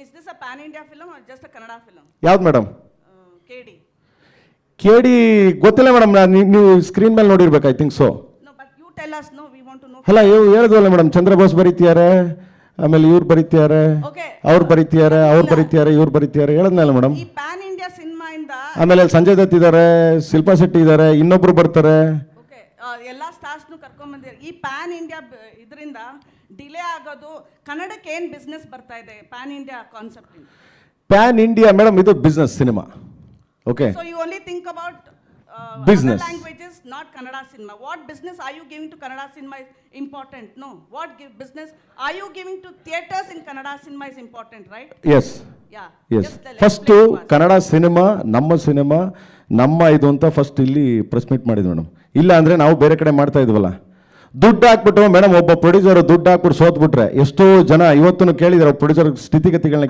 Is this a pan-India film or just a Kannada film? ಯಾವ್ದು madam? KD. KD ಗೊತ್ತಿಲ್ಲ madam, ನೀವು screen ಮೇಲೆ ನೋಡಿರ್ಬೇಕು, I think so. No, but you tell us, no, we want to know. ಅಲ್ಲ, ಇವು ಹೇಳಿದ್ವಲ್ಲ madam, Chandrabose ಬರೀತಿದ್ದಾರೆ, ಆಮೇಲೆ ಇವ್ರು ಬರೀತಿದ್ದಾರೆ, Okay. ಅವ್ರು ಬರೀತಿದ್ದಾರೆ, ಅವ್ರು ಬರೀತಿದ್ದಾರೆ, ಇವ್ರು ಬರೀತಿದ್ದಾರೆ, ಹೇಳಿದ್ನಲ್ಲ ಮೇಡಮ್. ಈ pan-India cinema ಇಂದ ಆಮೇಲೆ ಸಂಜಯ್ ದತ್ ಇದ್ದಾರೆ, ಶಿಲ್ಪಾ ಶೆಟ್ಟಿ ಇದ್ದಾರೆ, ಇನ್ನೊಬ್ರು ಬರ್ತಾರೆ. ಓಕೆ, ಎಲ್ಲ ಸ್ಟಾರ್ಸ್ನು ಕರ್ಕೊಂಡ್ ಬಂದಿದ್ದಾರೆ. ಈ pan-India ಇದರಿಂದ ಡಿಲೇ ಆಗೋದು, ಕನ್ನಡಕ್ಕೆ ಏನು ಬಿಸ್ನೆಸ್ ಬರ್ತಾ ಇದೆ pan-India ಕಾನ್ಸೆಪ್ಟ್ ಇಂದ? ಪ್ಯಾನ್ ಇಂಡಿಯಾ ಮೇಡಮ್, ಇದು business cinema. Okay, So you only think about Business. other languages, not Kannada cinema. What business are you giving to Kannada cinema is important? No. What business are you giving to theaters in Kannada cinema is important, right? Yes Yeah. Yes. Just explain first to us. Kannada cinema ನಮ್ಮ ಇದು ಅಂತ first ಇಲ್ಲಿ press meet ಮಾಡಿದ್ವಿ madam. ಇಲ್ಲ ಅಂದರೆ ನಾವು ಬೇರೆ ಕಡೆ ಮಾಡ್ತಾ ಇದ್ವಲ್ಲ, ದುಡ್ಡು ಹಾಕ್ಬಿಟ್ಟು ಮೇಡಮ್, ಒಬ್ಬ ಪ್ರೊಡ್ಯೂಸರ್ ದುಡ್ಡು ಹಾಕ್ಬಿಟ್ಟು ಸೋತ್ಬಿಟ್ರೆ ಎಷ್ಟೋ ಜನ ಇವತ್ತು ಕೇಳಿದಾರೆ ಪ್ರೊಡ್ಯೂಸರ್ ಸ್ಥಿತಿಗತಿಗಳನ್ನ.